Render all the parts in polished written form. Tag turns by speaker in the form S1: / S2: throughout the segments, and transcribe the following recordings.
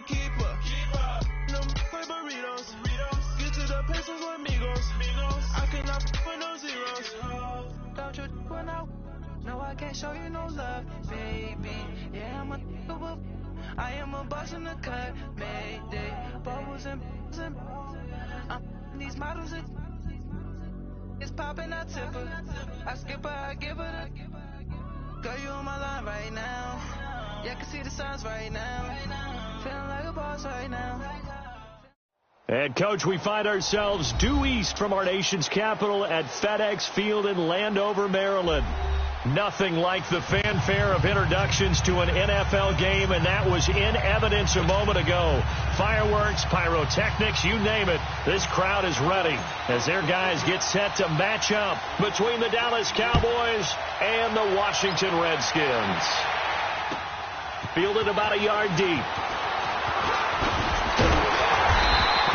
S1: a keeper. No burritos. Get to the pesos with amigos. I cannot with no zeros. Don't you run out? No, I can't show you no love, baby. Yeah, I am a boss in the cut, mayday. Bubbles and these models it's popping, I tip her. I skip her, I give her the. Girl, you on my line right now. Yeah, I can see the signs right now. Feeling like a boss right now.
S2: And, Coach, we find ourselves due east from our nation's capital at FedEx Field in Landover, Maryland. Nothing like the fanfare of introductions to an NFL game, and that was in evidence a moment ago. Fireworks, pyrotechnics, you name it. This crowd is ready as their guys get set to match up between the Dallas Cowboys and the Washington Redskins. Fielded about a yard deep.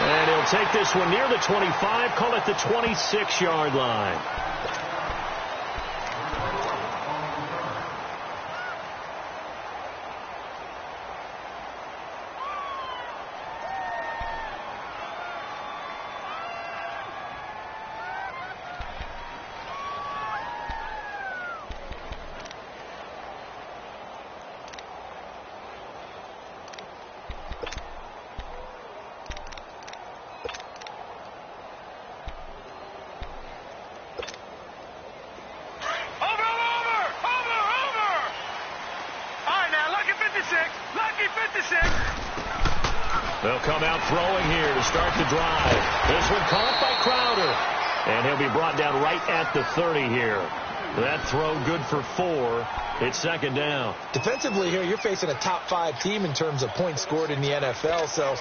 S2: And he'll take this one near the 25, call it the 26-yard line. They'll come out throwing here to start the drive. This one caught by Crowder. And he'll be brought down right at the 30 here. That throw good for 4. It's second down.
S3: Defensively here, you're facing a top 5 team in terms of points scored in the NFL. So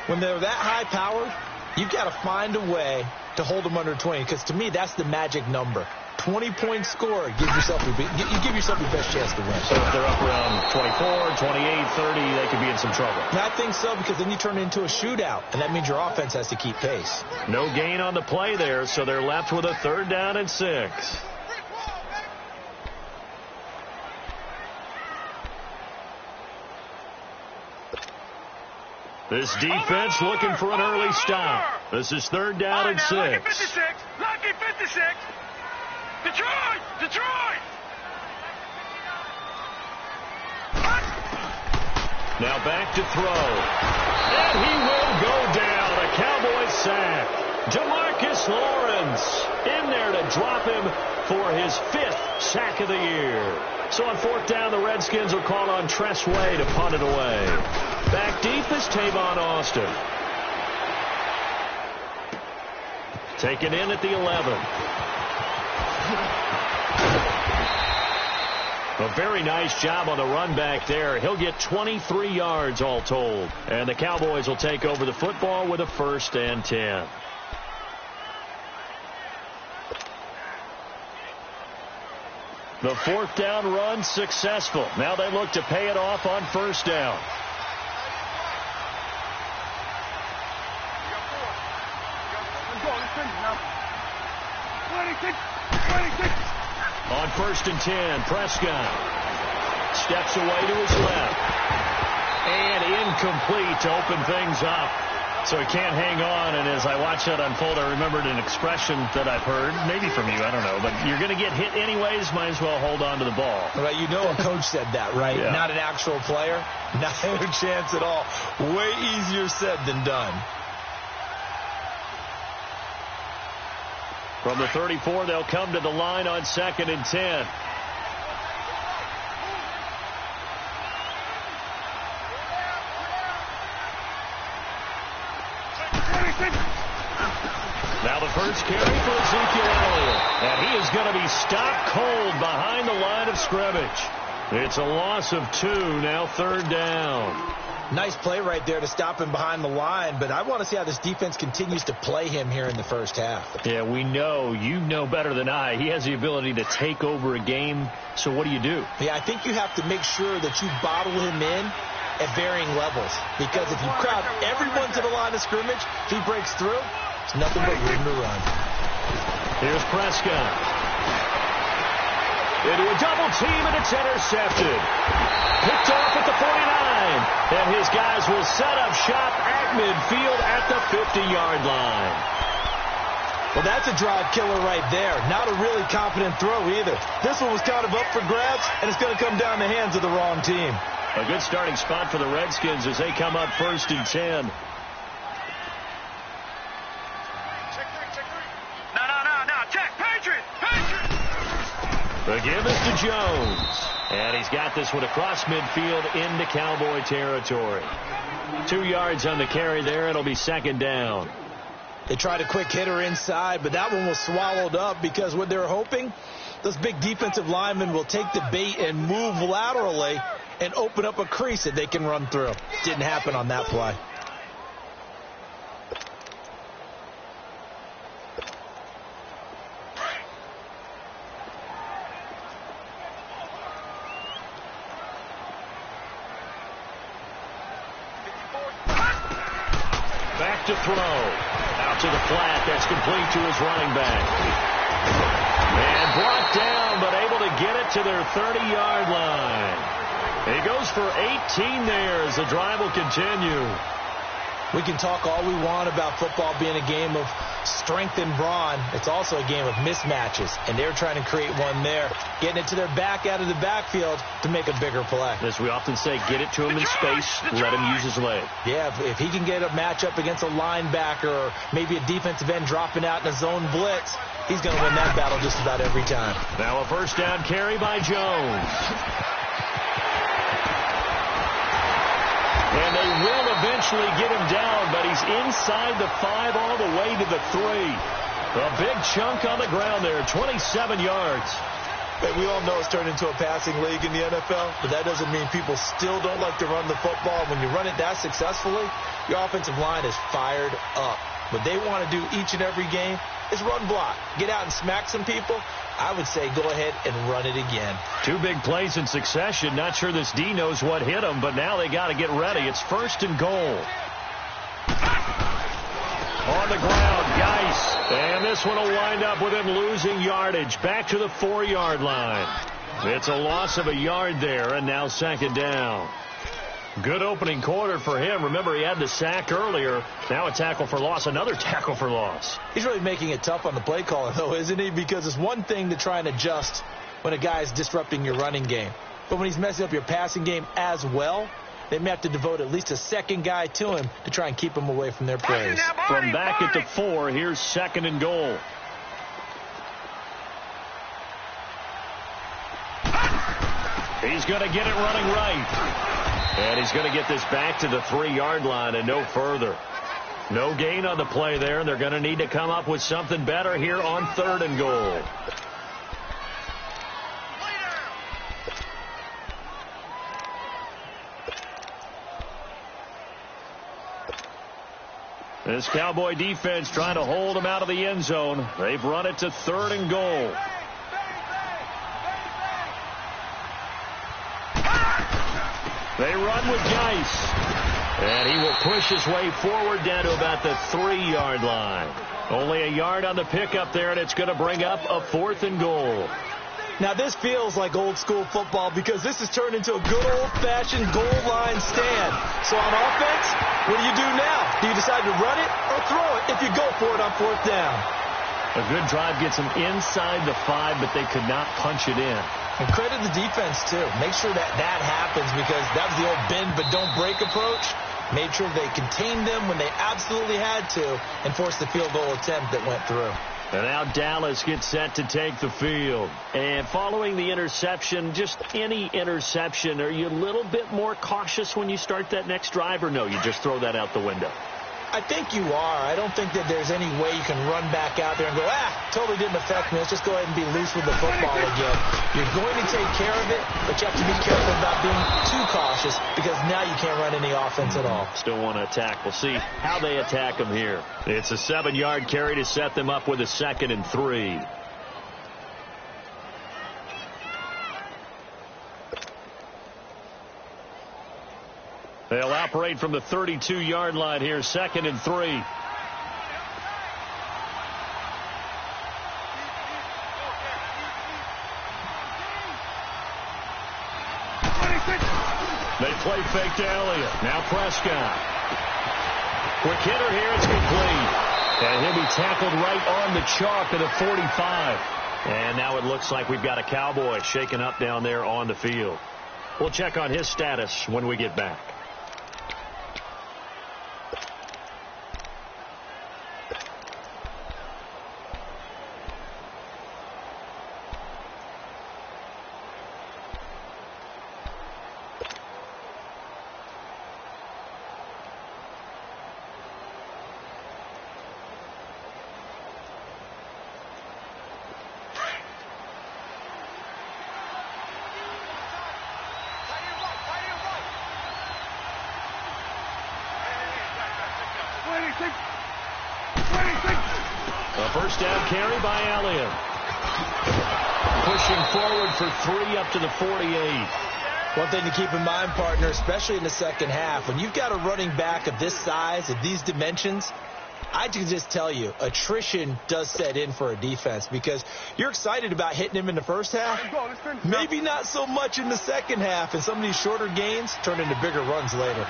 S3: when they're that high powered, you've got to find a way to hold them under 20. Because to me, that's the magic number. 20-point score, give yourself your best chance to win.
S2: So if they're up around 24, 28, 30, they could be in some trouble.
S3: And I think so, because then you turn it into a shootout, and that means your offense has to keep pace.
S2: No gain on the play there, so they're left with a 3rd down and 6. This defense looking for an early stop. This is 3rd down and 6.
S4: Lucky 56. Lucky 56. Detroit!
S2: Now back to throw. And he will go down. A Cowboys sack. DeMarcus Lawrence in there to drop him for his 5th sack of the year. So on 4th down, the Redskins will call on Tress Way to punt it away. Back deep is Tavon Austin. Taken in at the 11. A very nice job on the run back there. He'll get 23 yards all told. And the Cowboys will take over the football with a 1st and 10. The 4th down run successful. Now they look to pay it off on 1st down. On 1st and 10, Prescott steps away to his left. And incomplete to open things up. So he can't hang on, and as I watch that unfold, I remembered an expression that I've heard, maybe from you, I don't know, but you're going to get hit anyways, might as well hold on to the ball.
S3: Right, you know a coach said that, right?
S2: Yeah.
S3: Not an actual player. Not a chance at all. Way easier said than done.
S2: From the 34, they'll come to the line on 2nd and 10. Now the first carry for Ezekiel Elliott. And he is going to be stopped cold behind the line of scrimmage. It's a loss of 2, now 3rd down.
S3: Nice play right there to stop him behind the line, but I want to see how this defense continues to play him here in the first half.
S2: Yeah, we know. You know better than I. He has the ability to take over a game, so what do you do?
S3: Yeah, I think you have to make sure that you bottle him in at varying levels, because if you crowd everyone to the line of scrimmage, if he breaks through, it's nothing but room to run.
S2: Here's Prescott. into a double team, and it's intercepted. Picked off at the 49, and his guys will set up shop at midfield at the 50-yard line.
S3: Well, that's a drive killer right there. Not a really confident throw either. This one was kind of up for grabs, and it's going to come down the hands of the wrong team.
S2: A good starting spot for the Redskins as they come up 1st and 10.
S4: No. Check. Patriot.
S2: The give is to Jones. And he's got this one across midfield into Cowboy territory. 2 yards on the carry there. It'll be 2nd down.
S3: They tried a quick hitter inside, but that one was swallowed up because what they're hoping, those big defensive linemen will take the bait and move laterally and open up a crease that they can run through. Didn't happen on that play.
S2: Back to throw. Out to the flat. That's complete to his running back. And brought down, but able to get it to their 30-yard line. He goes for 18 there as the drive will continue.
S3: We can talk all we want about football being a game of strength and brawn. It's also a game of mismatches, and they're trying to create one there, getting it to their back out of the backfield to make a bigger play.
S2: As we often say, get it to him in space, let him use his leg.
S3: Yeah, if he can get a matchup against a linebacker or maybe a defensive end dropping out in a zone blitz, he's going to win that battle just about every time.
S2: Now a 1st down carry by Jones. And they will eventually get him down, but he's inside the 5 all the way to the 3. A big chunk on the ground there, 27 yards.
S3: Hey, we all know it's turned into a passing league in the NFL, but that doesn't mean people still don't like to run the football. When you run it that successfully, your offensive line is fired up. What they want to do each and every game is run block. Get out and smack some people. I would say go ahead and run it again. 2
S2: big plays in succession. Not sure this D knows what hit him, but now they got to get ready. It's 1st and goal. On the ground, Geis. And this one will wind up with him losing yardage. Back to the 4-yard line. It's a loss of a yard there, and now 2nd down. Good opening quarter for him. Remember, he had the sack earlier. Now a tackle for loss, another tackle for loss.
S3: He's really making it tough on the play caller, though, isn't he? Because it's one thing to try and adjust when a guy is disrupting your running game. But when he's messing up your passing game as well, they may have to devote at least a 2nd guy to him to try and keep him away from their plays.
S2: From back at the 4, here's 2nd and goal. He's going to get it running right. And he's going to get this back to the 3-yard line and no further. No gain on the play there, and they're going to need to come up with something better here on 3rd and goal. This Cowboy defense trying to hold him out of the end zone. They've run it to 3rd and goal. They run with Geis. And he will push his way forward down to about the 3-yard line. Only a yard on the pickup there, and it's going to bring up a 4th and goal.
S3: Now, this feels like old-school football because this has turned into a good old-fashioned goal line stand. So on offense, what do you do now? Do you decide to run it or throw it if you go for it on 4th down?
S2: A good drive gets them inside the 5, but they could not punch it in.
S3: And credit the defense, too. Make sure that happens because that was the old bend but don't break approach. Made sure they contained them when they absolutely had to and forced the field goal attempt that went through.
S2: And now Dallas gets set to take the field. And following the interception, just any interception, are you a little bit more cautious when you start that next drive, or no, you just throw that out the window?
S3: I think you are. I don't think that there's any way you can run back out there and go, totally didn't affect me. Let's just go ahead and be loose with the football again. You're going to take care of it, but you have to be careful about being too cautious because now you can't run any offense at all.
S2: Still want to attack. We'll see how they attack them here. It's a 7-yard carry to set them up with a 2nd and 3. They'll operate from the 32-yard line here, 2nd and 3. fake to Elliott. Now Prescott. Quick hitter here. It's complete. And he'll be tackled right on the chalk of the 45. And now it looks like we've got a Cowboy shaken up down there on the field. We'll check on his status when we get back. A first down carry by Elliott. Pushing forward for 3 up to the 48.
S3: One thing to keep in mind, partner, especially in the second half, when you've got a running back of this size, of these dimensions, I can just tell you, attrition does set in for a defense because you're excited about hitting him in the first half. Maybe not so much in the second half, and some of these shorter gains turn into bigger runs later.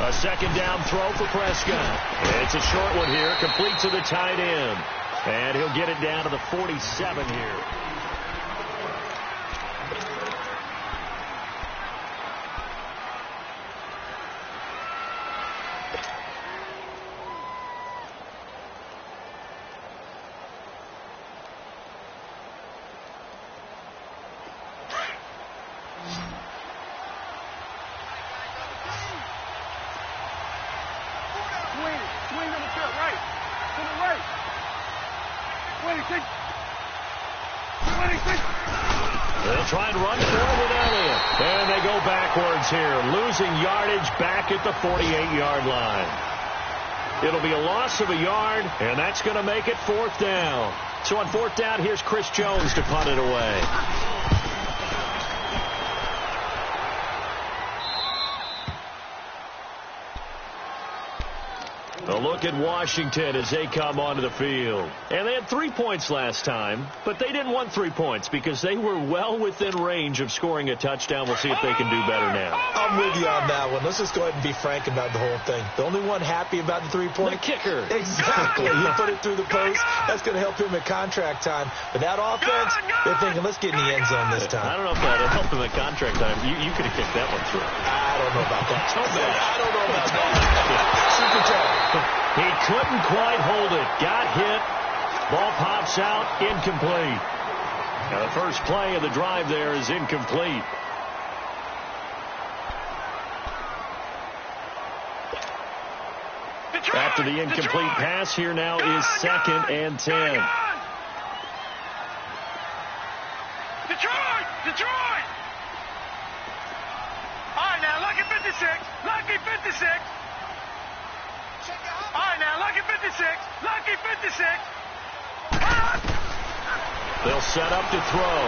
S2: A second down throw for Prescott. It's a short one here, complete to the tight end. And he'll get it down to the 47 here. They'll try and run for it with Elliott. And they go backwards here, losing yardage back at the 48-yard line. It'll be a loss of a yard, and that's going to make it 4th down. So on 4th down, here's Chris Jones to punt it away. A look at Washington as they come onto the field. And they had 3 points last time, but they didn't want 3 points because they were well within range of scoring a touchdown. We'll see if they can do better now.
S3: I'm with you on that one. Let's just go ahead and be frank about the whole thing. The only one happy about the 3-point?
S2: The kicker.
S3: Exactly. He put it through the post. That's going to help him at contract time. But that offense, they're thinking, let's get in the end zone this time.
S2: I don't know if that would help him at contract time. You could have kicked that one through.
S3: I don't know about that. I don't know about that. Super tough.
S2: He couldn't quite hold it. Got hit. Ball pops out. Incomplete. Now the first play of the drive there is incomplete. After the incomplete pass, here now is 2nd and 10.
S4: Detroit! All right, now, lucky 56. Lucky 56. All right, now, lucky 56. Lucky 56.
S2: They'll set up to throw.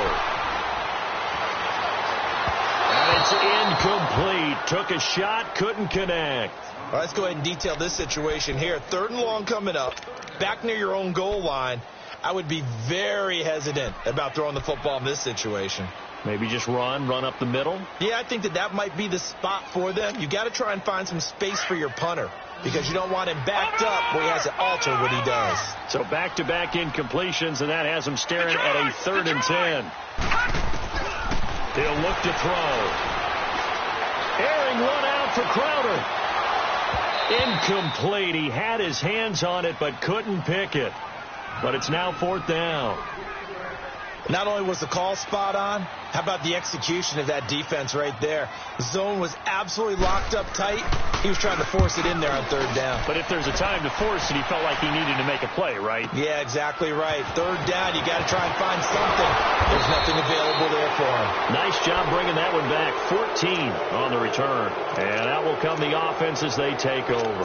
S2: And it's incomplete. Took a shot, couldn't connect.
S3: All right, let's go ahead and detail this situation here. 3rd and long coming up, back near your own goal line. I would be very hesitant about throwing the football in this situation.
S2: Maybe just run up the middle?
S3: Yeah, I think that might be the spot for them. You got to try and find some space for your punter because you don't want him backed up where he has to alter what he does.
S2: So back-to-back incompletions, and that has him staring at a 3rd and 10. He'll look to throw. Airing one out for Crowder. Incomplete. He had his hands on it but couldn't pick it. But it's now 4th down.
S3: Not only was the call spot on, how about the execution of that defense right there? The zone was absolutely locked up tight. He was trying to force it in there on 3rd down.
S2: But if there's a time to force it, he felt like he needed to make a play, right?
S3: Yeah, exactly right. 3rd down, you got to try and find something. There's nothing available there for him.
S2: Nice job bringing that one back. 14 on the return. And out will come the offense as they take over.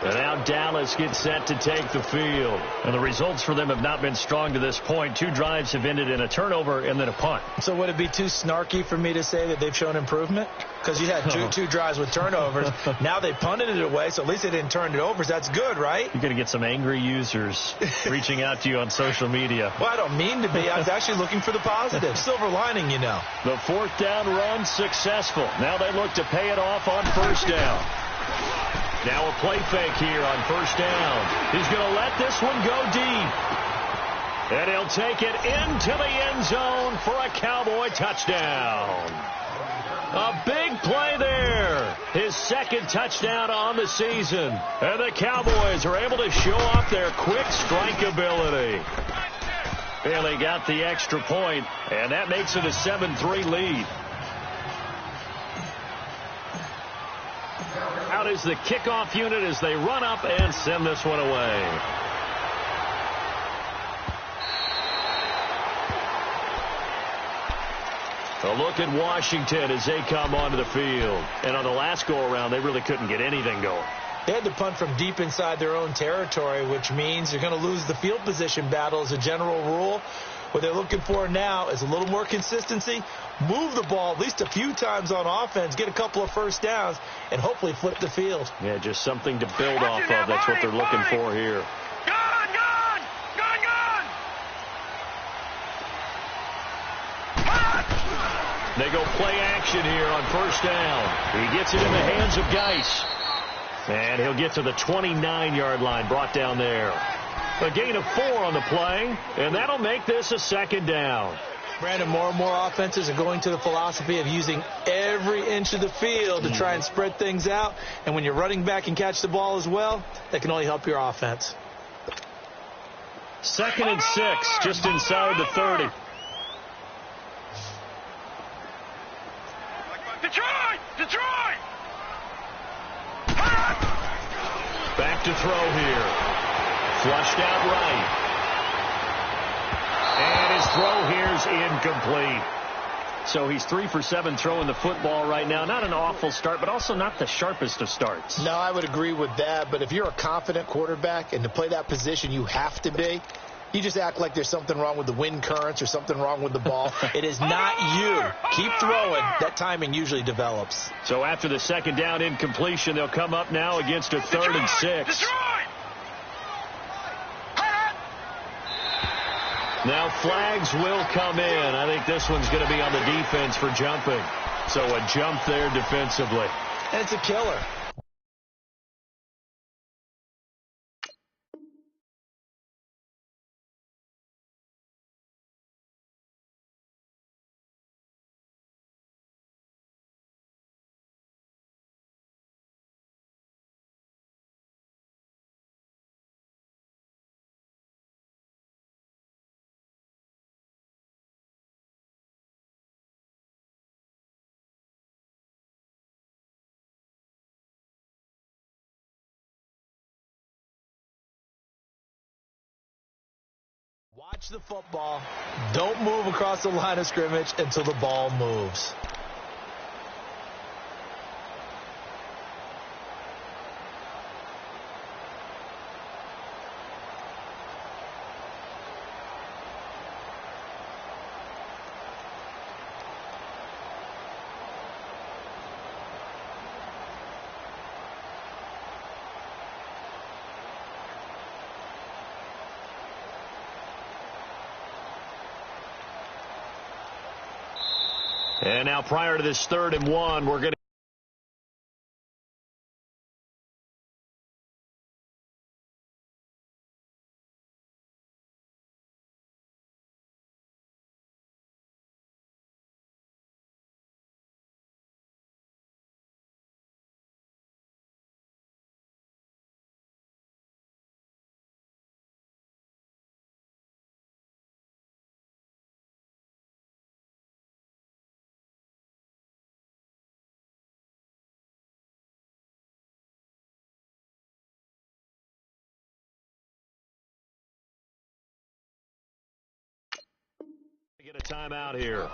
S2: And now Dallas gets set to take the field. And the results for them have not been strong to this point. 2 drives have ended in a turnover and then a punt.
S3: So would it be too snarky for me to say that they've shown improvement? Because you had two drives with turnovers. Now they punted it away, so at least they didn't turn it over. So that's good, right?
S2: You're going to get some angry users reaching out to you on social media.
S3: Well, I don't mean to be. I was actually looking for the positive. Silver lining, you know.
S2: The 4th down run successful. Now they look to pay it off on 1st down. Now a play fake here on 1st down. He's going to let this one go deep. And he'll take it into the end zone for a Cowboy touchdown. A big play there. His 2nd touchdown on the season. And the Cowboys are able to show off their quick strike ability. And they got the extra point, and that makes it a 7-3 lead. Out is the kickoff unit as they run up and send this one away. A look at Washington as they come onto the field. And on the last go-around, they really couldn't get anything going.
S3: They had to punt from deep inside their own territory, which means you're going to lose the field position battle as a general rule. What they're looking for now is a little more consistency, move the ball at least a few times on offense, get a couple of 1st downs, and hopefully flip the field.
S2: Yeah, just something to build off of. That's what they're looking for here. They go play action here on 1st down. He gets it in the hands of Geis. And he'll get to the 29-yard line, brought down there. A gain of 4 on the play, and that'll make this a 2nd down.
S3: Brandon, more and more offenses are going to the philosophy of using every inch of the field to try and spread things out. And when you're running back and catch the ball as well, that can only help your offense.
S2: 2nd and 6, just inside the 30.
S4: Detroit!
S2: Back to throw here. Flushed out right. And his throw here's incomplete. So he's 3 for 7 throwing the football right now. Not an awful start, but also not the sharpest of starts.
S5: No, I would agree with that. But if you're a confident quarterback and to play that position you have to be, you just act like there's something wrong with the wind currents or something wrong with the ball.
S3: It is not you. Keep throwing. That timing usually develops.
S2: So after the 2nd down incompletion, they'll come up now against a 3rd and 6. Now flags will come in. I think this one's going to be on the defense for jumping. So a jump there defensively.
S3: And it's a killer. Watch the football. Don't move across the line of scrimmage until the ball moves.
S2: And now prior to this 3rd and 1, we're going to get a timeout here.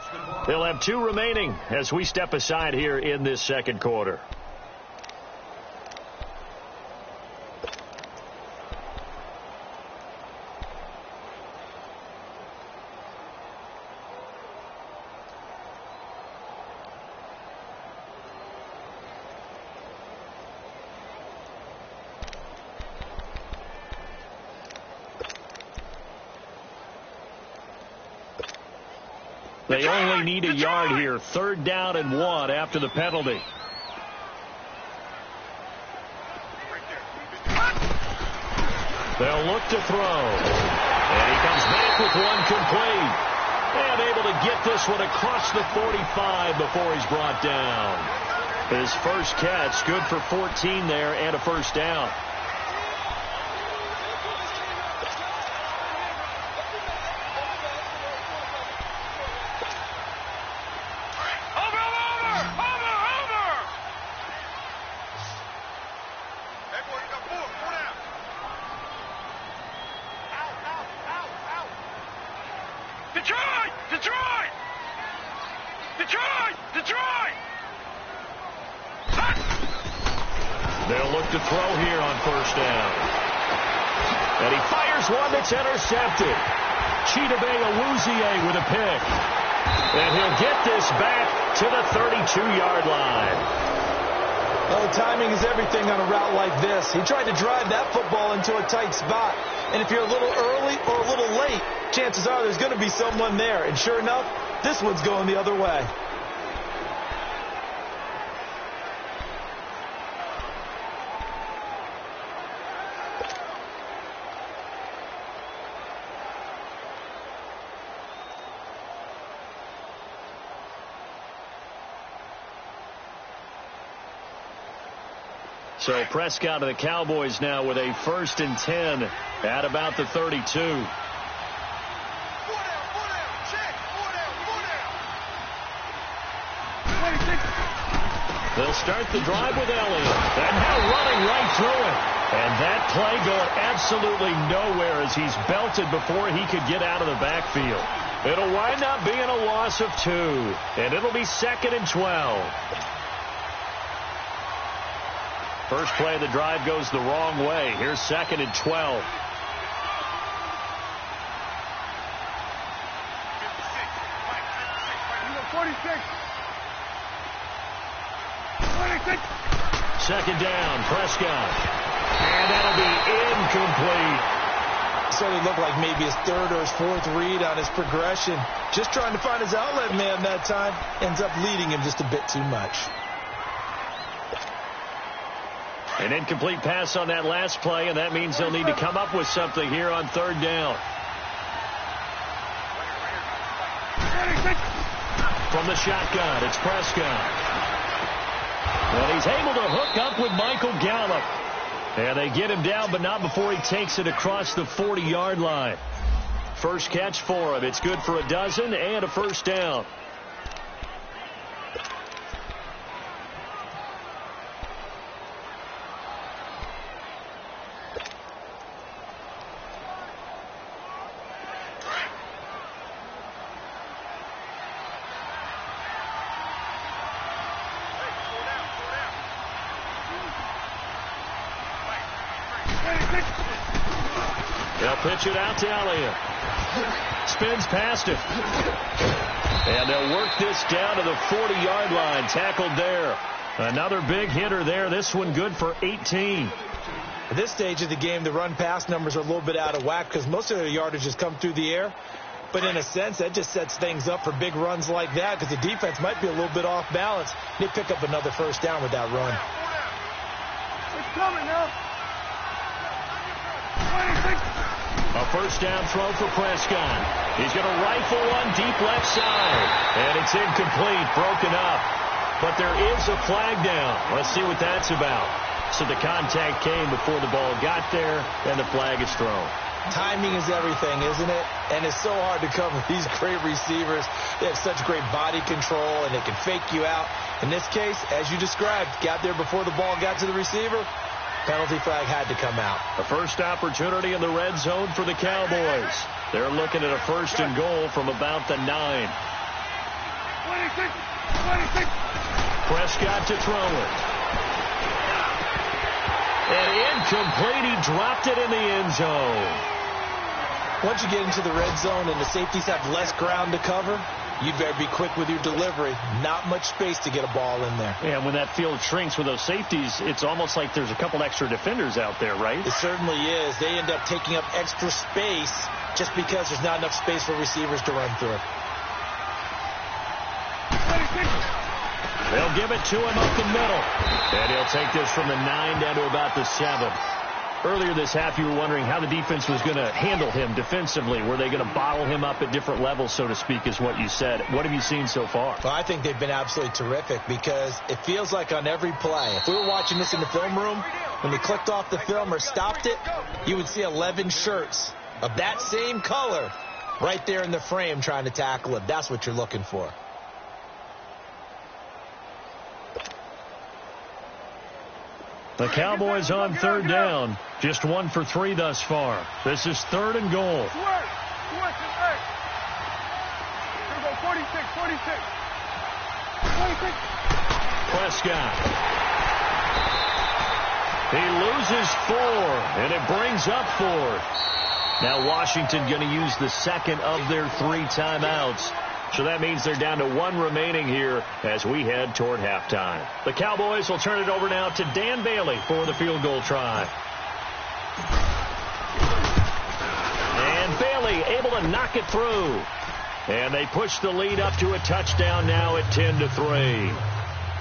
S2: They'll have 2 remaining as we step aside here in this 2nd quarter. They only need a yard here. 3rd down and 1 after the penalty. They'll look to throw. And he comes back with one complete. And able to get this one across the 45 before he's brought down. His first catch, good for 14 there and a first down. They'll look to throw here on 1st down. And he fires one that's intercepted. Chidobe Awuzie with a pick. And he'll get this back to the 32-yard line.
S3: Well, timing is everything on a route like this. He tried to drive that football into a tight spot. And if you're a little early or a little late, chances are there's going to be someone there. And sure enough, this one's going the other way.
S2: So Prescott and the Cowboys now with a 1st and 10 at about the 32. They'll start the drive with Elliott. And now running right through it. And that play going absolutely nowhere as he's belted before he could get out of the backfield. It'll wind up being a loss of 2. And it'll be 2nd and 12. First play of the drive goes the wrong way. Here's 2nd and 12. Second down, Prescott. And that'll be incomplete.
S3: Certainly looked like maybe his 3rd or his 4th read on his progression. Just trying to find his outlet man that time. Ends up leading him just a bit too much.
S2: An incomplete pass on that last play, and that means they'll need to come up with something here on 3rd down. From the shotgun, it's Prescott. And he's able to hook up with Michael Gallup. And they get him down, but not before he takes it across the 40-yard line. First catch for him. It's good for a dozen and a first down. They'll pitch it out to Elliott. Spins past him. And they'll work this down to the 40-yard line. Tackled there. Another big hitter there. This one good for 18.
S3: At this stage of the game, the run-pass numbers are a little bit out of whack because most of their yardage has come through the air. But in a sense, that just sets things up for big runs like that because the defense might be a little bit off balance. They pick up another first down with that run.
S4: It's coming now.
S2: A first down throw for Prescott. He's going to rifle one deep left side. And it's incomplete, broken up. But there is a flag down. Let's see what that's about. So the contact came before the ball got there, and the flag is thrown.
S3: Timing is everything, isn't it? And it's so hard to cover these great receivers. They have such great body control, and they can fake you out. In this case, as you described, got there before the ball got to the receiver. Penalty flag had to come out.
S2: A first opportunity in the red zone for the Cowboys. They're looking at a 1st and goal from about the 9.
S4: 26.
S2: Prescott to throw it. And incomplete. He dropped it in the end zone.
S3: Once you get into the red zone and the safeties have less ground to cover, you better be quick with your delivery. Not much space to get a ball in there.
S2: Yeah, when that field shrinks with those safeties, it's almost like there's a couple extra defenders out there, right?
S3: It certainly is. They end up taking up extra space just because there's not enough space for receivers to run through.
S2: They'll give it to him up the middle. And he'll take this from the 9 down to about the 7. Earlier this half, you were wondering how the defense was going to handle him defensively. Were they going to bottle him up at different levels, so to speak, is what you said. What have you seen so far?
S3: Well, I think they've been absolutely terrific because it feels like on every play, if we were watching this in the film room, when they clicked off the film or stopped it, you would see 11 shirts of that same color right there in the frame trying to tackle him. That's what you're looking for.
S2: The Cowboys on 3rd down. Just 1 for 3 thus far. This is 3rd and goal.
S4: Here we go, 46.
S2: Prescott. He loses 4, and it brings up 4th. Now Washington going to use the second of their 3 timeouts. So that means they're down to 1 remaining here as we head toward halftime. The Cowboys will turn it over now to Dan Bailey for the field goal try. And Bailey able to knock it through. And they push the lead up to a touchdown now at 10-3.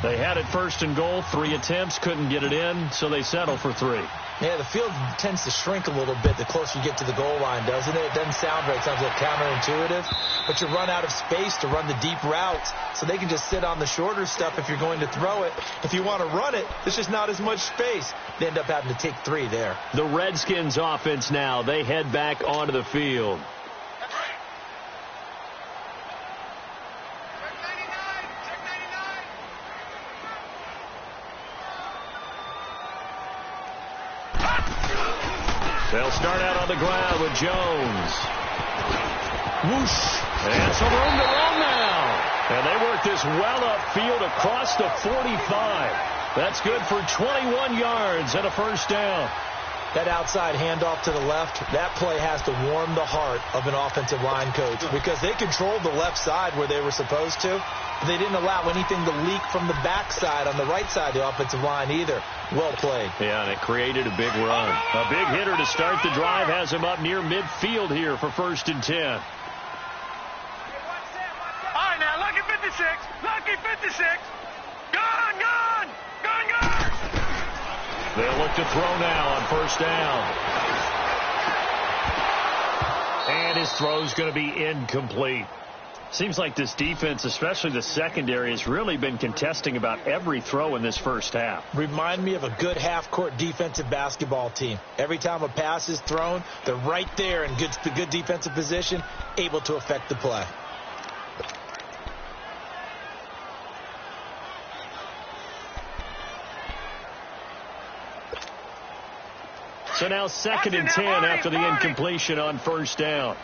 S2: They had it 1st and goal, 3 attempts, couldn't get it in, so they settle for 3.
S3: Yeah, the field tends to shrink a little bit the closer you get to the goal line, doesn't it? It doesn't sound right. It sounds a little counterintuitive. But you run out of space to run the deep routes, so they can just sit on the shorter stuff if you're going to throw it. If you want to run it, there's just not as much space. They end up having to take 3 there.
S2: The Redskins offense now, they head back onto the field. They'll start out on the ground with Jones. Whoosh. And some room to run now. And they work this well upfield across the 45. That's good for 21 yards and a 1st down.
S3: That outside handoff to the left, that play has to warm the heart of an offensive line coach because they controlled the left side where they were supposed to. But they didn't allow anything to leak from the backside on the right side of the offensive line either. Well played.
S2: Yeah, and it created a big run. A big hitter to start the drive has him up near midfield here for 1st and 10.
S4: All right, now, lucky 56. Lucky 56. Gone.
S2: They'll look to throw now on 1st down. And his throw's going to be incomplete. Seems like this defense, especially the secondary, has really been contesting about every throw in this first half.
S3: Remind me of a good half-court defensive basketball team. Every time a pass is thrown, they're right there in good defensive position, able to affect the play.
S2: So now 2nd and 10 after the incompletion on 1st down.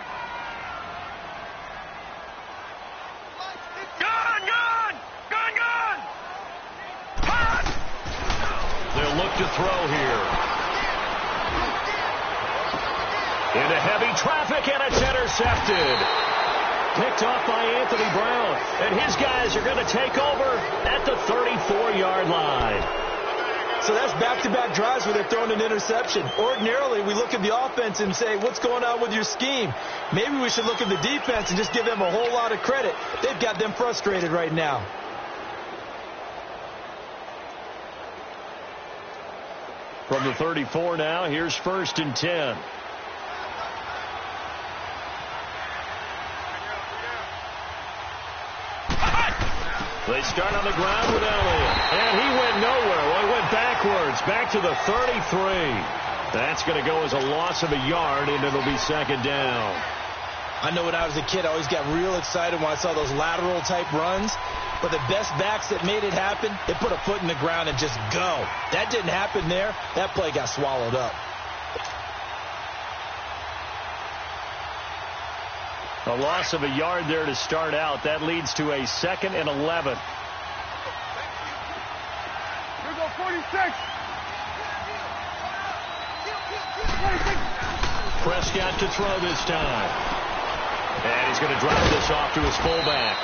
S2: They'll look to throw here. Into heavy traffic, and it's intercepted. Picked off by Anthony Brown. And his guys are going to take over at the 34-yard line.
S3: So that's back-to-back drives where they're throwing an interception. Ordinarily, we look at the offense and say, what's going on with your scheme? Maybe we should look at the defense and just give them a whole lot of credit. They've got them frustrated right now.
S2: From the 34 now, here's 1st and 10. They start on the ground with Elliott. And he went nowhere. Well, he went backwards. Back to the 33. That's going to go as a loss of a yard, and it'll be 2nd down.
S3: I know when I was a kid, I always got real excited when I saw those lateral-type runs. But the best backs that made it happen, they put a foot in the ground and just go. That didn't happen there. That play got swallowed up.
S2: A loss of a yard there to start out. That leads to a 2nd and 11.
S4: Here we go, 46.
S2: Prescott to throw this time. And he's going to drop this off to his fullback.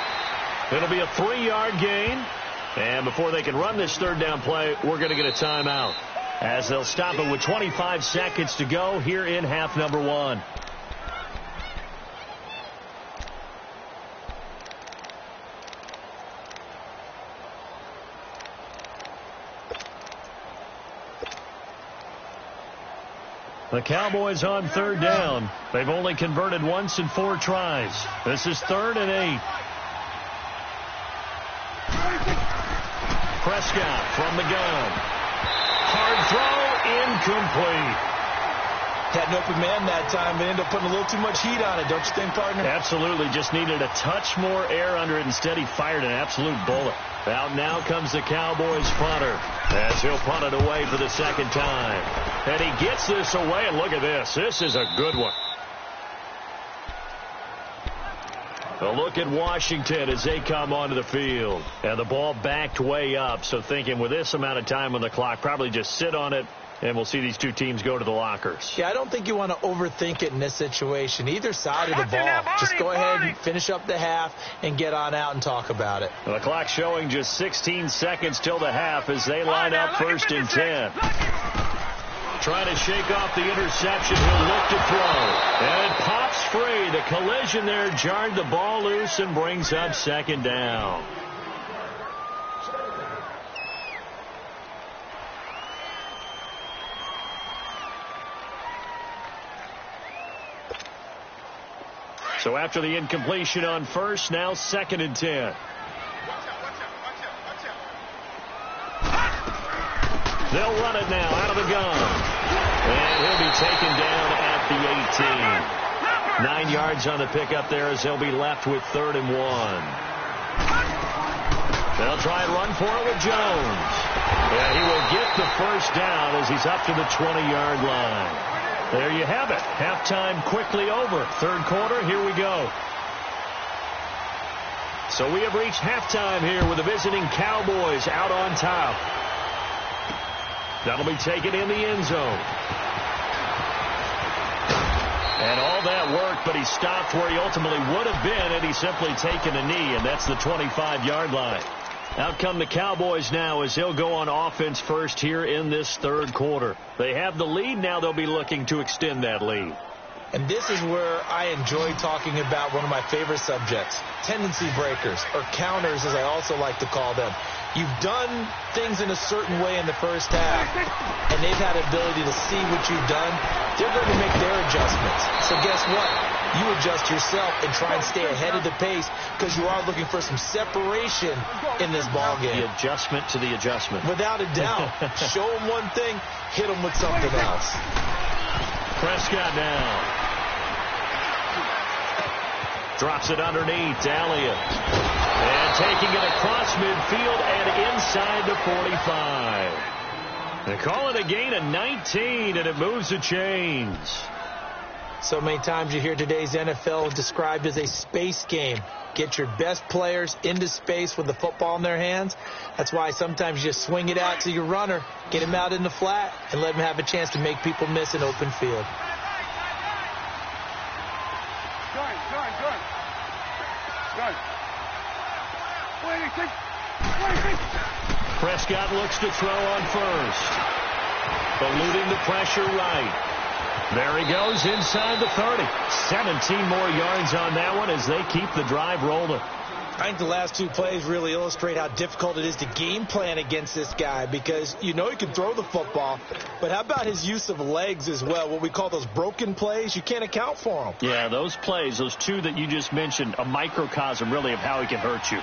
S2: It'll be a 3-yard gain. And before they can run this 3rd down play, we're going to get a timeout, as they'll stop it with 25 seconds to go here in half number 1. The Cowboys on third down. They've only converted once in 4 tries. This is 3rd and 8. Prescott from the gun. Hard throw, incomplete.
S3: Had an open man that time, but ended up putting a little too much heat on it, don't you think, partner?
S2: Absolutely. Just needed a touch more air under it. Instead, he fired an absolute bullet. Out now comes the Cowboys punter as he'll punt it away for the 2nd time. And he gets this away, and look at this. This is a good one. A look at Washington as they come onto the field. And the ball backed way up, so thinking with this amount of time on the clock, probably just sit on it, and we'll see these two teams go to the lockers.
S3: Yeah, I don't think you want to overthink it in this situation. Either side of the ball. Just go ahead and finish up the half and get on out and talk about it.
S2: The clock showing just 16 seconds till the half as they line up 1st and 10. Trying to shake off the interception. He'll look to throw. And it pops free. The collision there jarred the ball loose and brings up 2nd down. So after the incompletion on 1st, now 2nd and 10. They'll run it now out of the gun. And he'll be taken down at the 18. 9 yards on the pickup there as they'll be left with 3rd and 1. They'll try and run for it with Jones. And he will get the 1st down as he's up to the 20-yard line. There you have it. Halftime quickly over. 3rd quarter, here we go. So we have reached halftime here with the visiting Cowboys out on top. That'll be taken in the end zone. And all that work, but he stopped where he ultimately would have been had he simply taken a knee, and that's the 25-yard line. Out come the Cowboys now as they'll go on offense first here in this 3rd quarter. They have the lead. Now they'll be looking to extend that lead.
S3: And this is where I enjoy talking about one of my favorite subjects, tendency breakers, or counters as I also like to call them. You've done things in a certain way in the first half, and they've had the ability to see what you've done. They're going to make their adjustments. So guess what? You adjust yourself and try and stay ahead of the pace because you are looking for some separation in this ball game.
S2: The adjustment to the adjustment.
S3: Without a doubt. Show them one thing, hit them with something else.
S2: Prescott now. Drops it underneath. Elliott. And taking it across midfield and inside the 45. They call it a gain of 19, and it moves the chains.
S3: So many times you hear today's NFL described as a space game. Get your best players into space with the football in their hands. That's why sometimes you just swing it out to your runner, get him out in the flat, and let him have a chance to make people miss an open field.
S2: Prescott looks to throw on 1st. Eluding the pressure right. There he goes inside the 30. 17 more yards on that one as they keep the drive rolling.
S3: I think the last 2 plays really illustrate how difficult it is to game plan against this guy because you know he can throw the football, but how about his use of legs as well? What we call those broken plays, you can't account for them.
S2: Yeah, those plays, those 2 that you just mentioned, a microcosm really of how he can hurt you.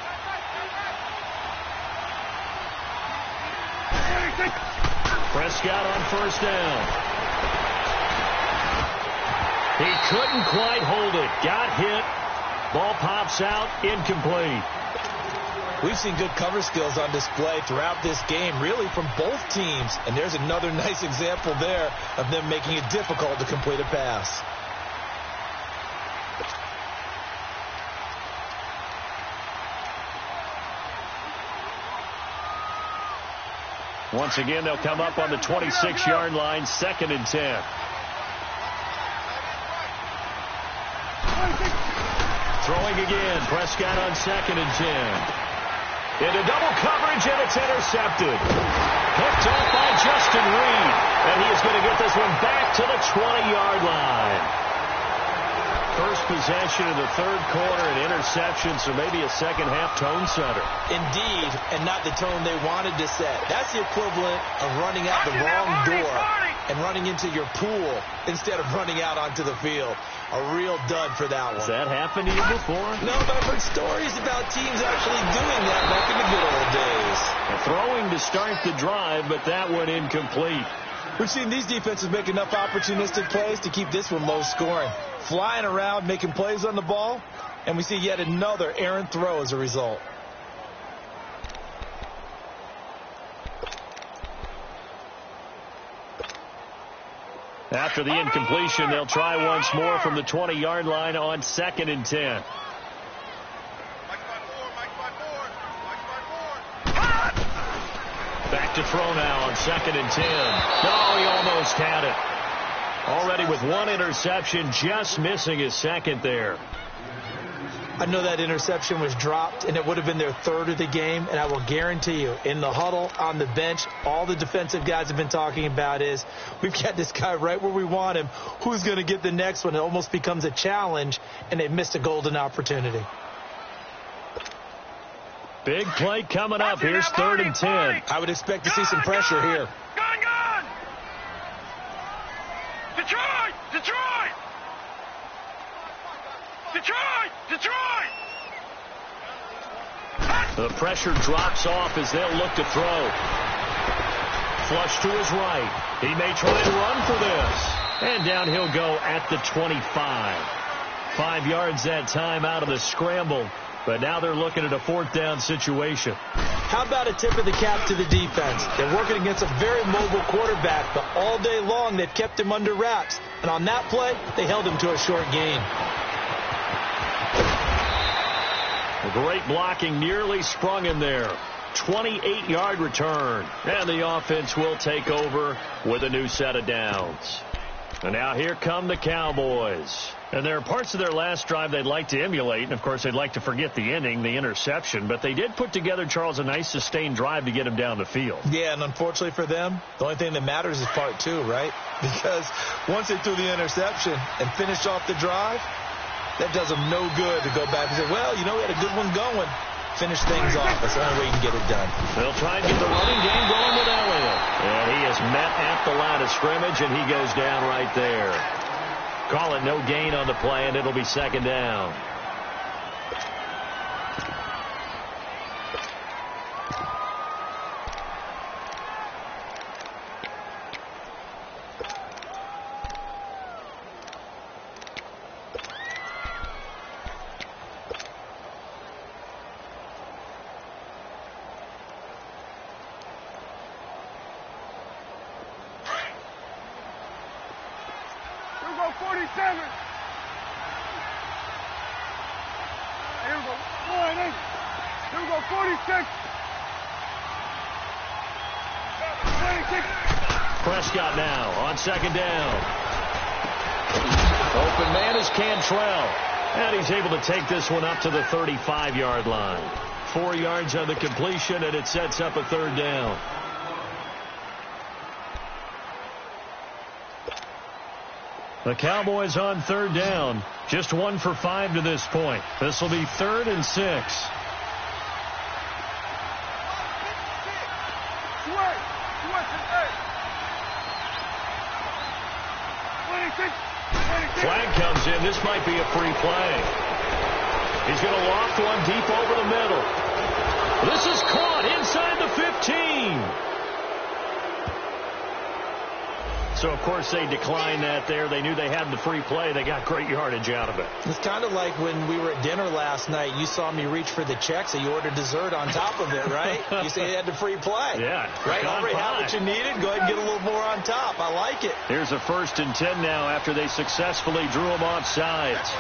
S2: Prescott on 1st down. He couldn't quite hold it. Got hit. Ball pops out. Incomplete.
S3: We've seen good cover skills on display throughout this game, really from both teams. And there's another nice example there of them making it difficult to complete a pass.
S2: Once again, they'll come up on the 26-yard line, 2nd and 10. Throwing again. Prescott on 2nd and 10. Into double coverage, and it's intercepted. Picked off by Justin Reed. And he is going to get this one back to the 20-yard line. First possession of the 3rd quarter, an interception, so maybe a second-half tone setter.
S3: Indeed, and not the tone they wanted to set. That's the equivalent of running out the wrong door and running into your pool instead of running out onto the field. A real dud for that one.
S2: Has that happened to you before?
S3: No, but I've heard stories about teams actually doing that back in the good old days.
S2: Throwing to start the drive, but that one incomplete.
S3: We've seen these defenses make enough opportunistic plays to keep this one low scoring. Flying around, making plays on the ball, and we see yet another errant throw as a result.
S2: After the incompletion, they'll try once more from the 20-yard line on 2nd and 10. Back to throw now on 2nd and 10. No, he almost had it. Already with one interception, just missing his second there.
S3: I know that interception was dropped, and it would have been their third of the game, and I will guarantee you, in the huddle, on the bench, all the defensive guys have been talking about is, we've got this guy right where we want him. Who's going to get the next one? It almost becomes a challenge, and they missed a golden opportunity.
S2: Big play coming up. Here's 3rd and 10.
S3: I would expect to see some pressure here.
S4: Gun! Detroit!
S2: The pressure drops off as they'll look to throw. Flush to his right. He may try and run for this. And down he'll go at the 25. 5 yards that time out of the scramble. But now they're looking at a 4th down situation.
S3: How about a tip of the cap to the defense? They're working against a very mobile quarterback, but all day long they've kept him under wraps. And on that play, they held him to a short gain.
S2: A great blocking nearly sprung him there. 28-yard return. And the offense will take over with a new set of downs. And now here come the Cowboys. And there are parts of their last drive they'd like to emulate. And, of course, they'd like to forget the ending, the interception. But they did put together, Charles, a nice sustained drive to get him down the field.
S3: Yeah, and unfortunately for them, the only thing that matters is part 2, right? Because once they threw the interception and finished off the drive, that does them no good to go back and say, well, you know, we had a good one going. Finish things off. That's the only way you can get it done.
S2: They'll try and get the running game going with Elliott. And he is met at the line of scrimmage, and he goes down right there. Call it no gain on the play, and it'll be 2nd down. Prescott now on 2nd down. Open man is Cantrell. And he's able to take this one up to the 35-yard line. 4 yards on the completion, and it sets up a 3rd down. The Cowboys on 3rd down. Just 1 for 5 to this point. This will be 3rd and 6. Flag comes in. This might be a free play. He's going to loft one deep over the middle. This is caught inside the 15. So, of course, they declined that there. They knew they had the free play. They got great yardage out of it.
S3: It's kind of like when we were at dinner last night. You saw me reach for the check, so you ordered dessert on top of it, right? You said you had the free play.
S2: Yeah.
S3: Right? Already had what you needed. Go ahead and get a little more on top. I like it.
S2: Here's a 1st and 10 now after they successfully drew him off sides.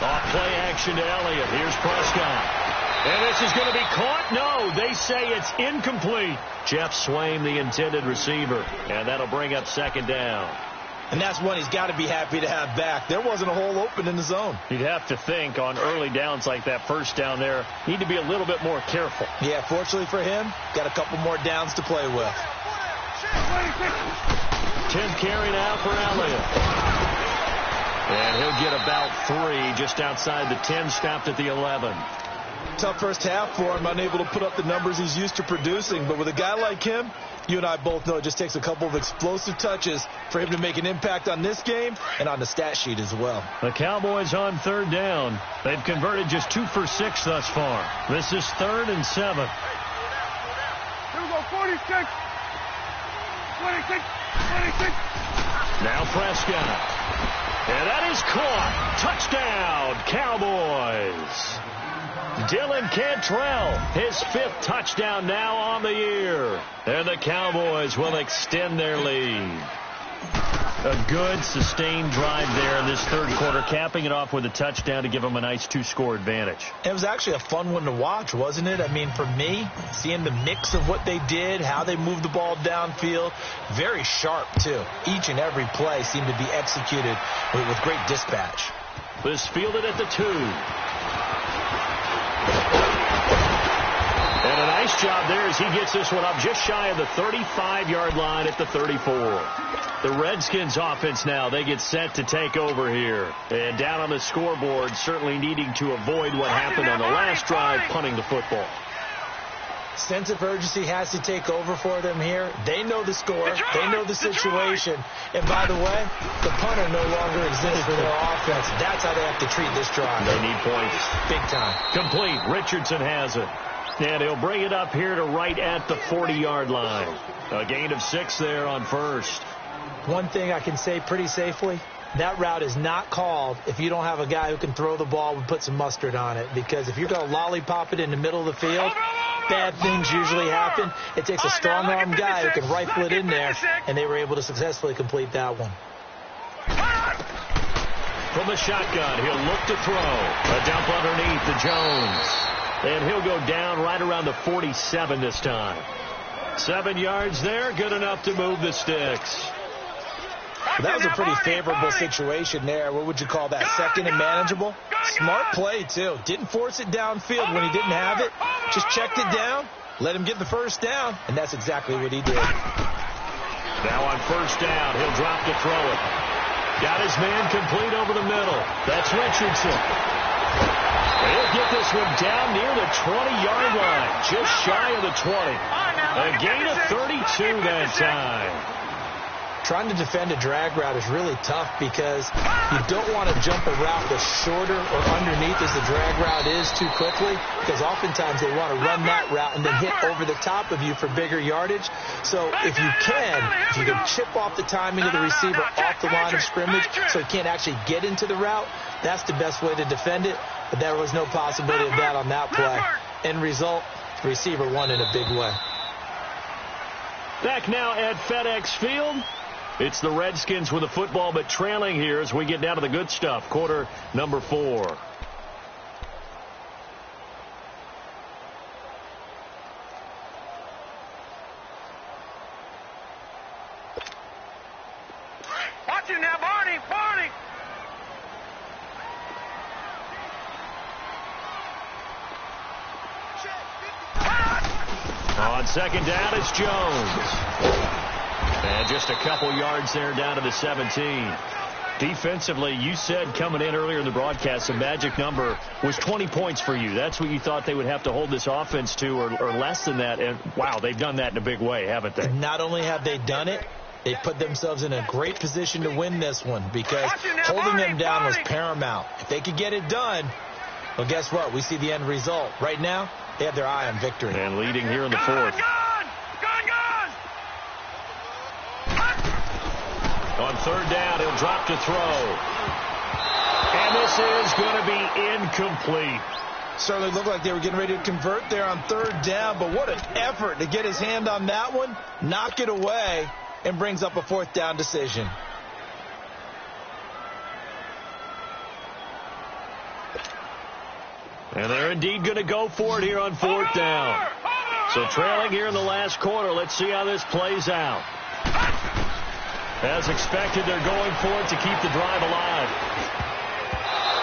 S2: Off play action to Elliott. Here's Prescott. And this is going to be caught. No, they say it's incomplete. Jeff Swaim, the intended receiver. And that'll bring up 2nd down.
S3: And that's one he's got to be happy to have back. There wasn't a hole open in the zone.
S2: You'd have to think on early downs like that, 1st down there, need to be a little bit more careful.
S3: Yeah, fortunately for him, got a couple more downs to play with.
S2: 10th carry now for Elliott. And he'll get about 3 just outside the 10, stopped at the 11.
S3: Tough first half for him, unable to put up the numbers he's used to producing. But with a guy like him, you and I both know it just takes a couple of explosive touches for him to make an impact on this game and on the stat sheet as well.
S2: The Cowboys on 3rd down. They've converted just 2 for 6 thus far. This is 3rd and 7.
S4: Here we go, 46. 26. 26.
S2: Now Prescott. And that is caught. Touchdown, Cowboys. Dylan Cantrell, his 5th touchdown now on the year. And the Cowboys will extend their lead. A good, sustained drive there in this 3rd quarter, capping it off with a touchdown to give them a nice 2-score advantage.
S3: It was actually a fun one to watch, wasn't it? I mean, for me, seeing the mix of what they did, how they moved the ball downfield, very sharp, too. Each and every play seemed to be executed with great dispatch.
S2: This fielded at the 2. And a nice job there as he gets this one up just shy of the 35-yard line at the 34. The Redskins offense now, they get set to take over here. And down on the scoreboard, certainly needing to avoid what happened on the last drive, punting the football.
S3: Sense of urgency has to take over for them here. They know the score. They know the situation. And by the way, the punter no longer exists for their offense. That's how they have to treat this drive.
S2: They need points.
S3: Big time.
S2: Complete. Richardson has it. And he'll bring it up here to right at the 40-yard line. A gain of 6 there on 1st.
S3: One thing I can say pretty safely, that route is not called if you don't have a guy who can throw the ball and put some mustard on it. Because if you're going to lollipop it in the middle of the field, bad things usually happen. It takes a strong-arm guy who can rifle it in there, and they were able to successfully complete that one.
S2: From the shotgun, he'll look to throw. A dump underneath to Jones. And he'll go down right around the 47 this time. 7 yards there, good enough to move the sticks.
S3: That was a pretty favorable situation there. What would you call that? 2nd and manageable? Smart play, too. Didn't force it downfield when he didn't have it. Just checked it down, let him get the 1st down, and that's exactly what he did.
S2: Now on 1st down, he'll drop to throw it. Got his man complete over the middle. That's Richardson. He'll get this one down near the 20-yard line, just shy of the 20. A gain of 32 that time.
S3: Trying to defend a drag route is really tough because you don't want to jump a route that's shorter or underneath as the drag route is too quickly, because oftentimes they want to run that route and then hit over the top of you for bigger yardage. So if you can chip off the timing of the receiver off the line of scrimmage so he can't actually get into the route, that's the best way to defend it. But there was no possibility of that on that play. End result, the receiver won in a big way.
S2: Back now at FedEx Field. It's the Redskins with the football, but trailing here as we get down to the good stuff. Quarter number 4.
S4: Watch him now, Barney. Barney.
S2: On 2nd down, it's Jones. And just a couple yards there down to the 17. Defensively, you said coming in earlier in the broadcast, the magic number was 20 points for you. That's what you thought they would have to hold this offense to, or less than that. And, wow, they've done that in a big way, haven't they?
S3: Not only have they done it, they put themselves in a great position to win this one because holding them down was paramount. If they could get it done, well, guess what? We see the end result. Right now, they have their eye on victory.
S2: And leading here in the 4th. On 3rd down, he'll drop to throw. And this is going to be incomplete.
S3: Certainly looked like they were getting ready to convert there on 3rd down, but what an effort to get his hand on that one, knock it away, and brings up a 4th down decision.
S2: And they're indeed going to go for it here on 4th down. So trailing here in the last quarter, let's see how this plays out. As expected, they're going for it to keep the drive alive.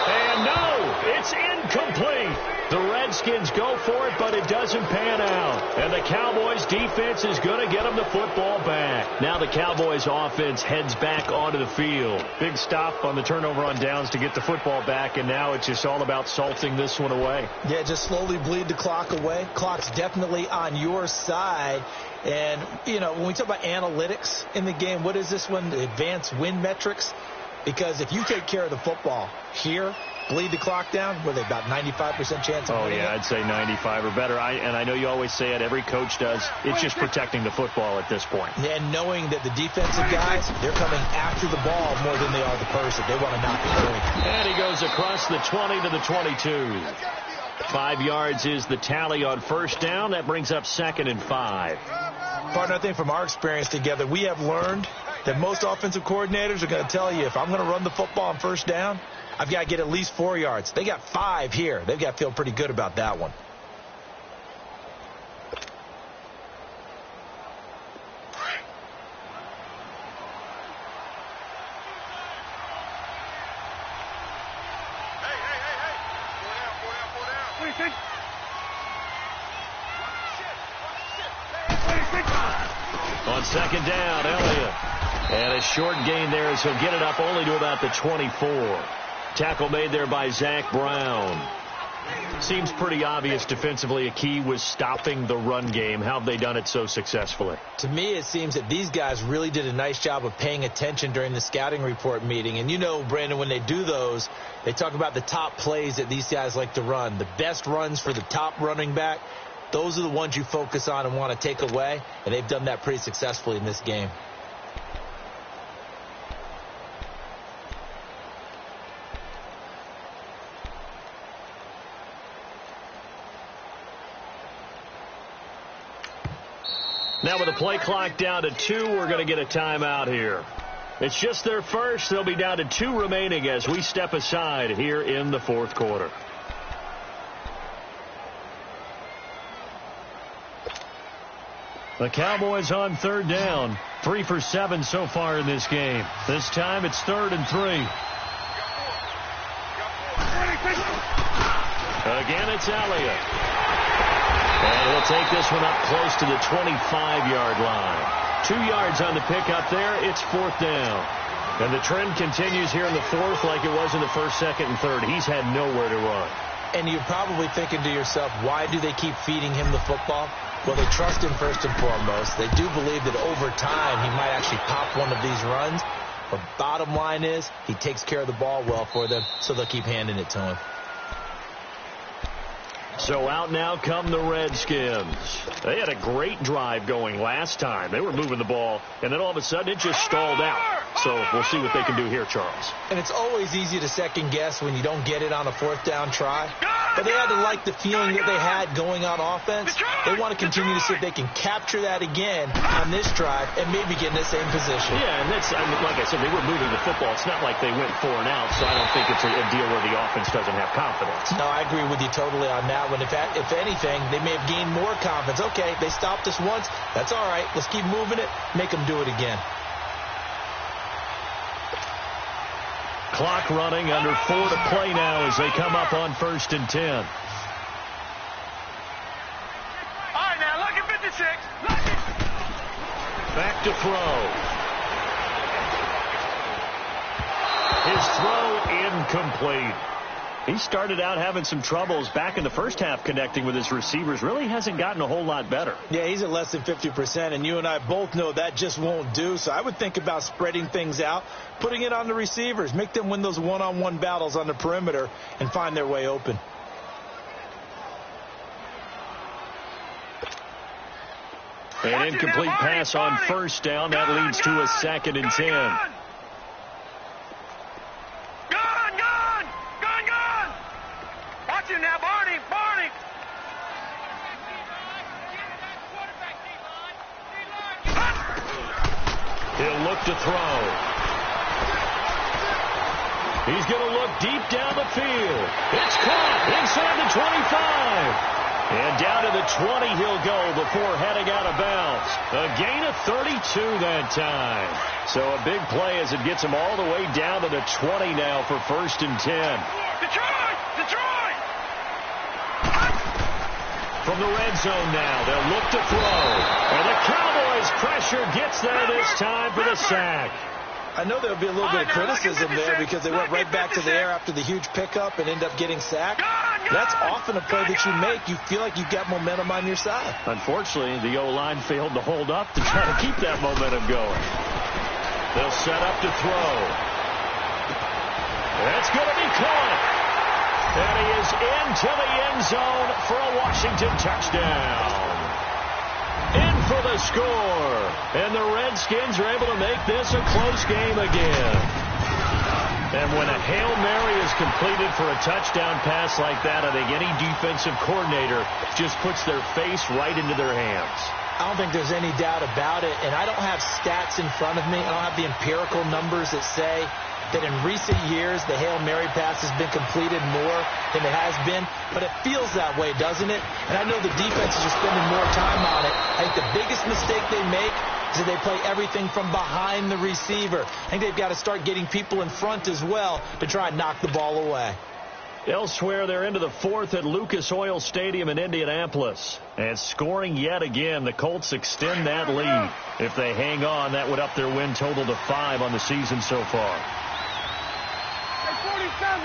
S2: And And no, it's incomplete. The Redskins go for it, but it doesn't pan out. And the Cowboys defense is going to get them the football back. Now the Cowboys offense heads back onto the field. Big stop on the turnover on downs to get the football back, and now it's just all about salting this one away.
S3: Yeah, just slowly bleed the clock away. Clock's definitely on your side. And, you know, when we talk about analytics in the game, what is this one? The advanced win metrics? Because if you take care of the football here, bleed the clock down, were they about 95% chance of winning it?
S2: I'd say 95 or better. And I know you always say it, every coach does. It's just protecting the football at this point.
S3: And knowing that the defensive guys, they're coming after the ball more than they are the person. They want to knock it away.
S2: And he goes across the 20 to the 22. 5 yards is the tally on first down. That brings up 2nd and 5.
S3: Partner, I think from our experience together, we have learned that most offensive coordinators are going to tell you, if I'm going to run the football on first down, I've got to get at least 4 yards. They got 5 here. They've got to feel pretty good about that one.
S2: On 2nd down, Elliott. And a short gain there as he'll get it up only to about the 24. Tackle made there by Zach Brown. Seems pretty obvious defensively a key was stopping the run game. How have they done it so successfully?
S3: To me, it seems that these guys really did a nice job of paying attention during the scouting report meeting. And you know, Brandon, when they do those, they talk about the top plays that these guys like to run. The best runs for the top running back, those are the ones you focus on and want to take away. And they've done that pretty successfully in this game.
S2: Now with the play clock down to 2, we're going to get a timeout here. It's just their first. They'll be down to 2 remaining as we step aside here in the 4th quarter. The Cowboys on 3rd down. 3 for 7 so far in this game. This time it's 3rd and 3. Again, it's Elliott. And he'll take this one up close to the 25-yard line. 2 yards on the pickup there. It's 4th down. And the trend continues here in the 4th like it was in the 1st, 2nd, and 3rd. He's had nowhere to run.
S3: And you're probably thinking to yourself, why do they keep feeding him the football? Well, they trust him first and foremost. They do believe that over time he might actually pop one of these runs. But bottom line is he takes care of the ball well for them, so they'll keep handing it to him.
S2: So out now come the Redskins. They had a great drive going last time. They were moving the ball, and then all of a sudden it just stalled out. So we'll see what they can do here, Charles.
S3: And it's always easy to second guess when you don't get it on a 4th down try. But they had to like the feeling that they had going on offense. They want to continue to see if they can capture that again on this drive and maybe get in the same position.
S2: Yeah, and that's, like I said, they were moving the football. It's not like they went 4 and out, so I don't think it's a deal where the offense doesn't have confidence.
S3: No, I agree with you totally on that one. If anything, they may have gained more confidence. Okay, they stopped us once. That's all right. Let's keep moving it. Make them do it again.
S2: Clock running, under 4 to play now as they come up on 1st and 10.
S4: All right, now, look at 56. Look at...
S2: Back to throw. His throw incomplete. He started out having some troubles back in the first half connecting with his receivers. Really hasn't gotten a whole lot better.
S3: Yeah, he's at less than 50%, and you and I both know that just won't do. So I would think about spreading things out, putting it on the receivers, make them win those one-on-one battles on the perimeter and find their way open.
S2: An incomplete pass on first down. That leads to a 2nd and 10.
S4: Now, Barney.
S2: He'll look to throw. He's going to look deep down the field. It's caught inside the 25. And down to the 20 he'll go before heading out of bounds. A gain of 32 that time. So a big play as it gets him all the way down to the 20 now for 1st and 10.
S4: Detroit! Detroit!
S2: From the red zone now, they'll look to throw. And the Cowboys' pressure gets there this time for the sack.
S3: I know there'll be a little bit of criticism there because they went right back to the air after the huge pickup and end up getting sacked. That's often a play that you make. You feel like you've got momentum on your side.
S2: Unfortunately, the O-line failed to hold up to try to keep that momentum going. They'll set up to throw. That's going to be caught. And he is into the end zone for a Washington touchdown. In for the score. And the Redskins are able to make this a close game again. And when a Hail Mary is completed for a touchdown pass like that, I think any defensive coordinator just puts their face right into their hands.
S3: I don't think there's any doubt about it. And I don't have stats in front of me. I don't have the empirical numbers that say that in recent years the Hail Mary pass has been completed more than it has been. But it feels that way, doesn't it? And I know the defenses are spending more time on it. I think the biggest mistake they make is that they play everything from behind the receiver. I think they've got to start getting people in front as well to try and knock the ball away.
S2: Elsewhere, they're into the 4th at Lucas Oil Stadium in Indianapolis. And scoring yet again, the Colts extend that lead. If they hang on, that would up their win total to 5 on the season so far.
S4: 47.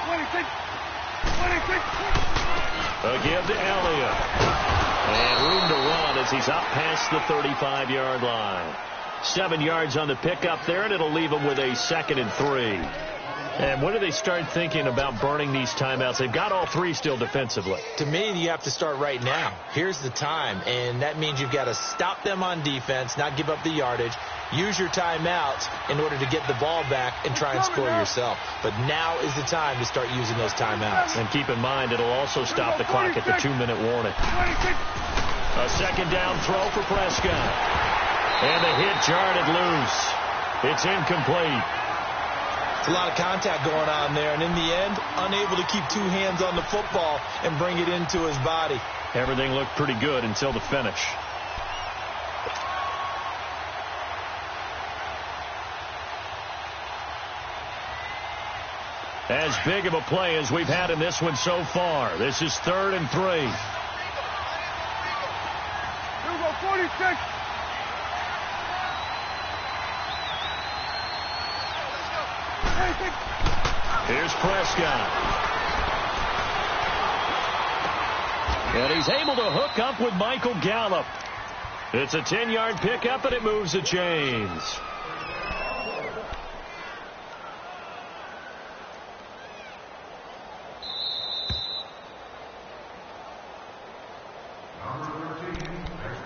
S4: 26. 26.
S2: A give to Elliott. And room to run as he's up past the 35-yard line. 7 yards on the pickup there, and it'll leave him with a 2nd and 3. And when do they start thinking about burning these timeouts? They've got all 3 still defensively.
S3: To me, you have to start right now. Here's the time, and that means you've got to stop them on defense, not give up the yardage, use your timeouts in order to get the ball back and try and score yourself. But now is the time to start using those timeouts.
S2: And keep in mind, it'll also stop the clock at the 2-minute warning. A 2nd down throw for Prescott. And the hit jarred it loose. It's incomplete.
S3: It's a lot of contact going on there, and in the end, unable to keep 2 hands on the football and bring it into his body.
S2: Everything looked pretty good until the finish. As big of a play as we've had in this one so far. This is 3rd and 3.
S4: Here we go, 46.
S2: Here's Prescott. And he's able to hook up with Michael Gallup. It's a 10-yard pickup, and it moves the chains.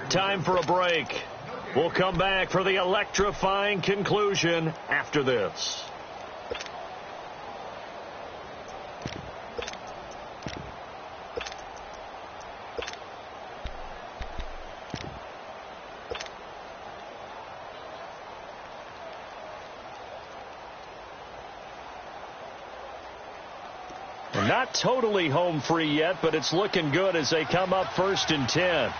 S2: Time for a break. We'll come back for the electrifying conclusion after this. Not totally home free yet, but it's looking good as they come up 1st and 10.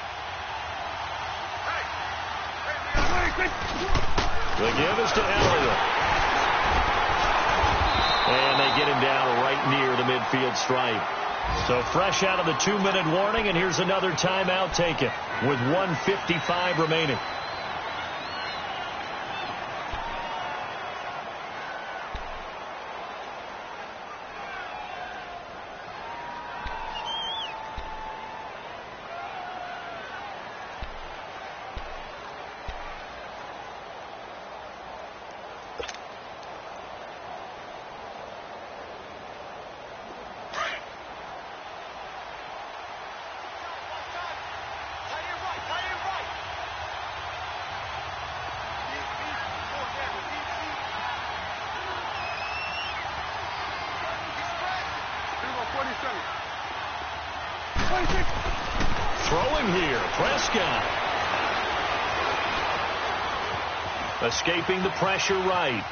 S2: The give is to Elliott. And they get him down right near the midfield stripe. So fresh out of the 2-minute warning, and here's another timeout taken with 1:55 remaining. Throwing here, Prescott. Escaping the pressure right.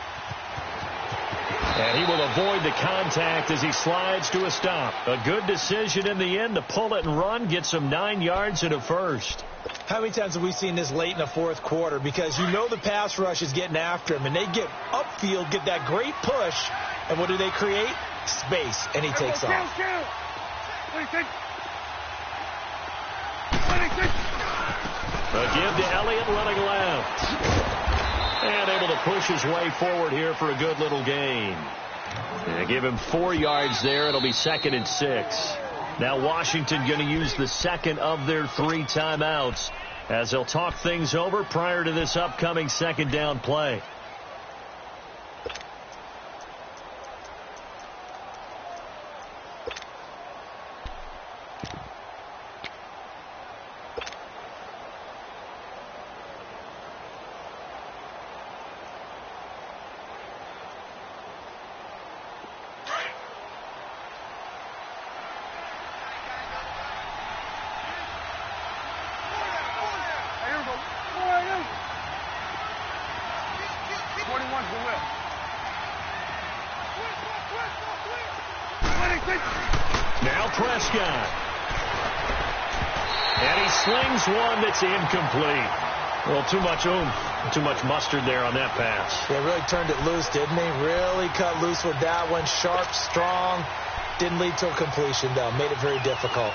S2: And he will avoid the contact as he slides to a stop. A good decision in the end to pull it and run, gets him 9 yards and a first.
S3: How many times have we seen this late in the fourth quarter? Because you know the pass rush is getting after him, and they get upfield, get that great push, and what do they create? Space, and he takes off.
S2: A give to Elliott running left. And able to push his way forward here for a good little gain. And give him 4 yards there. It'll be 2nd and 6. Now Washington going to use the second of their 3 timeouts as they'll talk things over prior to this upcoming 2nd down play. Now Prescott. And he slings one that's incomplete. Well, too much oomph, too much mustard there on that pass.
S3: Yeah, really turned it loose, didn't he? Really cut loose with that one. Sharp, strong. Didn't lead to a completion, though. Made it very difficult.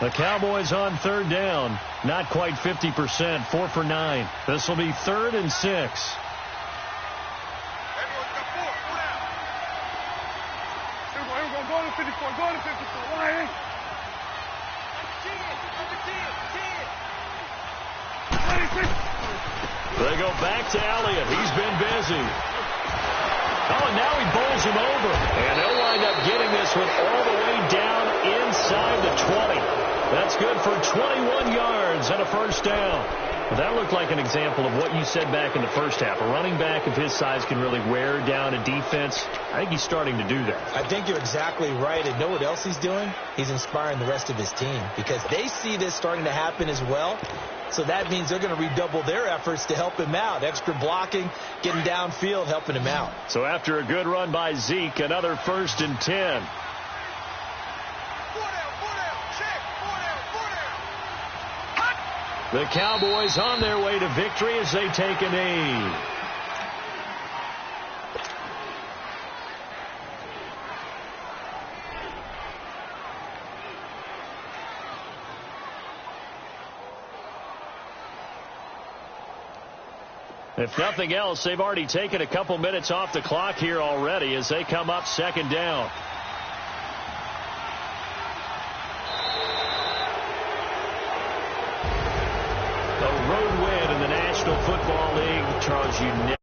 S2: The Cowboys on 3rd down. Not quite 50%. 4 for 9. This will be 3rd and 6.
S4: Go to 54. Go to 54. Why?
S2: They go back to Elliott. He's been busy. Oh, and now he bowls him over. And they'll wind up getting this one all the way down inside the 20. That's good for 21 yards and a first down. Well, that looked like an example of what you said back in the first half. A running back of his size can really wear down a defense. I think he's starting to do that.
S3: I think you're exactly right. And know what else he's doing? He's inspiring the rest of his team because they see this starting to happen as well. So that means they're going to redouble their efforts to help him out. Extra blocking, getting downfield, helping him out.
S2: So after a good run by Zeke, another 1st and 10. The Cowboys on their way to victory as they take a knee. If nothing else, they've already taken a couple minutes off the clock here already as they come up 2nd down. A road win in the National Football League. Charles, you